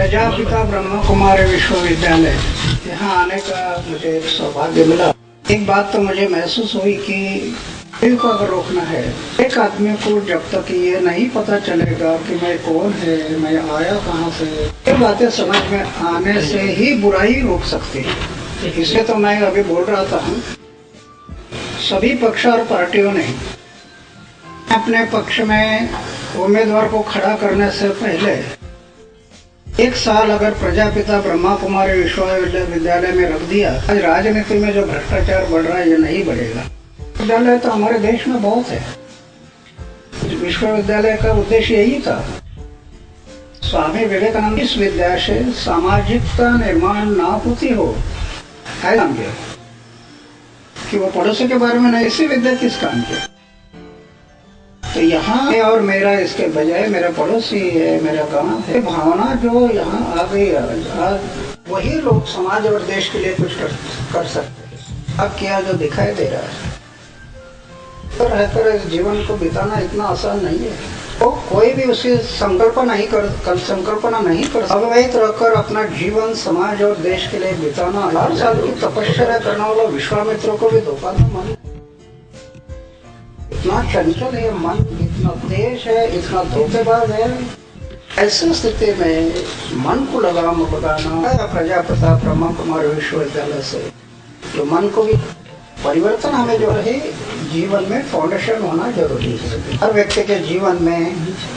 प्रजापिता ब्रह्म कुमारी विश्वविद्यालय यहाँ आने का मुझे एक सौभाग्य मिला। एक बात तो मुझे महसूस हुई कि दिल को अगर रोकना है, एक आदमी को जब तक ये नहीं पता चलेगा कि मैं कौन है, मैं आया कहाँ से, ये बातें समझ में आने से ही बुराई रोक सकती है। इसलिए तो मैं अभी बोल रहा था, सभी पक्ष और पार्टियों ने अपने पक्ष में उम्मीदवार को खड़ा करने से पहले एक साल अगर प्रजापिता ब्रह्मा कुमारी विश्वविद्यालय में रख दिया, आज राजनीति में जो भ्रष्टाचार बढ़ रहा है ये नहीं बढ़ेगा। विश्वविद्यालय तो हमारे देश में बहुत है। विश्वविद्यालय का उद्देश्य यही था, स्वामी विवेकानंद इस विद्या से सामाजिकता निर्माण नापुति हो, है काम किया कि वो पड़ोसी के बारे में नहीं, इसी विद्या किस काम किया। तो यहाँ और मेरा इसके बजाय मेरा पड़ोसी है, मेरा गांव है, भावना जो यहाँ आ गई, आज वही लोग समाज और देश के लिए कुछ कर सकते हैं। अब क्या जो दिखाई दे रहा है, तो रहकर इस जीवन को बिताना इतना आसान नहीं है। तो कोई भी उसकी संकल्पना नहीं कर अवैध रहकर अपना जीवन समाज और देश के लिए बिताना, 4 साल की तपस्या करने वाला विश्वामित्र को भी धोखा था। मन इतना चंचल है, मन इतना तेज है, इतना धोखेबाज है। ऐसी स्थिति में मन को लगाम लगाना प्रजापिता ब्रह्मा कुमारी विश्वविद्यालय से, तो मन को भी परिवर्तन हमें जो है जीवन में फाउंडेशन होना जरूरी है। हर व्यक्ति के जीवन में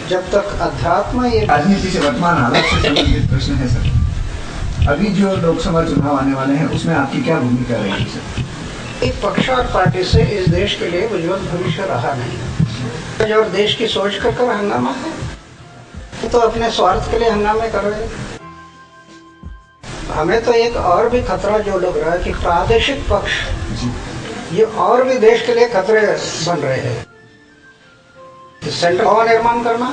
जब तक अध्यात्म, ये राजनीति से वर्तमान हालत से संबंधित प्रश्न है सर। अभी जो लोकसभा चुनाव आने वाले हैं उसमें आपकी क्या भूमिका रहेगी सर? एक पक्ष और पार्टी से इस देश के लिए उज्जवल भविष्य रहा नहीं। और देश की सोच कर हंगामा है, तो अपने स्वार्थ के लिए हंगामे कर रहे हैं। हमें तो एक और भी खतरा जो लग रहा है कि प्रादेशिक पक्ष ये और भी देश के लिए खतरे बन रहे हैं। सेंटर दबाव निर्माण करना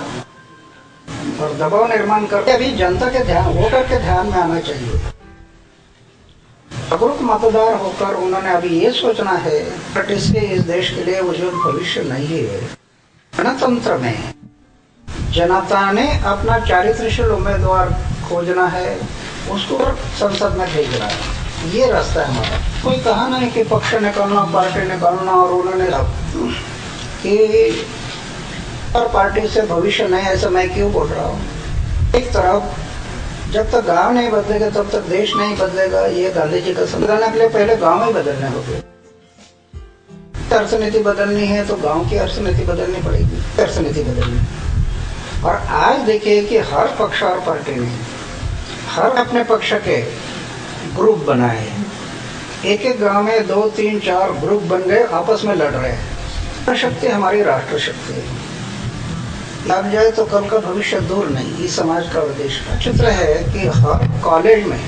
और दबाव निर्माण करके अभी जनता के ध्यान, वोटर के ध्यान में आना चाहिए। जागरूक मतदार होकर उन्होंने अभी ये सोचना है, पार्टी से इस देश के लिए उज्जवल भविष्य नहीं है। गणतंत्र में जनता ने अपना चारित्र्यशील उम्मीदवार खोजना है, उसको संसद में भेजना है। ये रास्ता है हमारा। कोई कहा नहीं कि पक्ष निकालना, पार्टी निकालना, और उन्होंने कि हर पार्टी से भविष्य नहीं, ऐसा मैं क्यों बोल रहा हूँ। एक तरफ जब तक गांव नहीं बदलेगा तब तक देश नहीं बदलेगा, ये गांधी जी का संविधान के लिए पहले गांव ही बदलने होंगे। अर्थनीति बदलनी है तो गांव की अर्थनीति बदलनी पड़ेगी, अर्थनीति बदलनी। और आज देखिए कि हर पक्ष और पार्टी ने हर अपने पक्ष के ग्रुप बनाए। एक एक गांव में 2, 3, 4 ग्रुप बन गए, आपस में लड़ रहे हैं। शक्ति हमारी राष्ट्र शक्ति है, लग जाए तो कल का भविष्य दूर नहीं। इस समाज का उद्देश्य का चित्र है कि हर कॉलेज में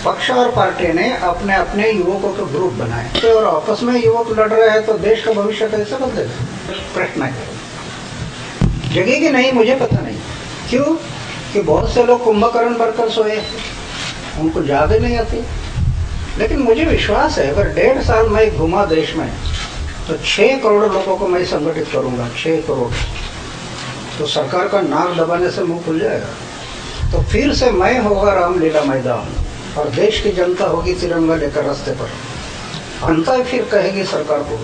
पक्ष और पार्टी ने अपने अपने युवकों के ग्रुप बनाए, और आपस में युवक लड़ रहे हैं, तो देश का भविष्य कैसे बदलेगा? प्रश्न है। जगेगी नहीं, मुझे पता नहीं क्यों, कि बहुत से लोग कुंभकर्ण बनकर सोए, उनको याद ही नहीं आती। लेकिन मुझे विश्वास है, अगर 1.5 साल मैं घूमा देश में, तो 6 करोड़ लोगों को मैं संगठित करूंगा। 6 करोड़, तो सरकार का नाक दबाने से मुंह खुल जाएगा। तो फिर से मैं होगा रामलीला मैदान, और देश की जनता होगी तिरंगा लेकर रास्ते पर। जनता फिर कहेगी सरकार को,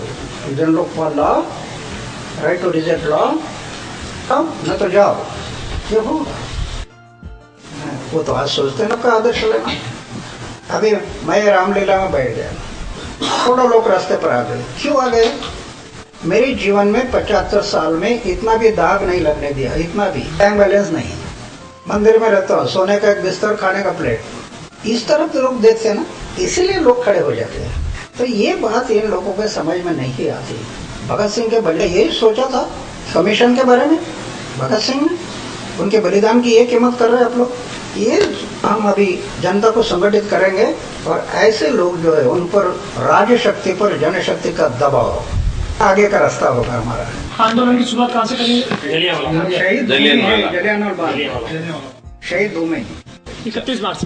Jan Lokpal law, right to reject law, न तो जाओ। ये होगा। वो तो आज सोचते हैं का आदर्श लेना। अभी मैं रामलीला में बैठ गया, थोड़ा लोग रास्ते पर आ गए। क्यों आ गए? मेरे जीवन में 75 साल में इतना भी दाग नहीं लगने दिया, इतना भी बैंक बैलेंस नहीं। मंदिर में रहता हूँ, सोने का एक बिस्तर, खाने का प्लेट, इस तरफ तो लोग देखते हैं ना, इसीलिए लोग खड़े हो जाते हैं। तो ये बात इन लोगों के समझ में नहीं आती। भगत सिंह के बल्ले यही सोचा था कमीशन के बारे में। भगत सिंह ने उनके बलिदान की ये कीमत कर रहे हैं आप लोग। ये हम अभी जनता को संगठित करेंगे, और ऐसे लोग जो है उन पर राज्य शक्ति पर जनशक्ति का दबाव, आगे का रास्ता होगा हमारा। आंदोलन की शुरुआत कहाँ से करेंगे? शहीद 2 मई 31 मार्च।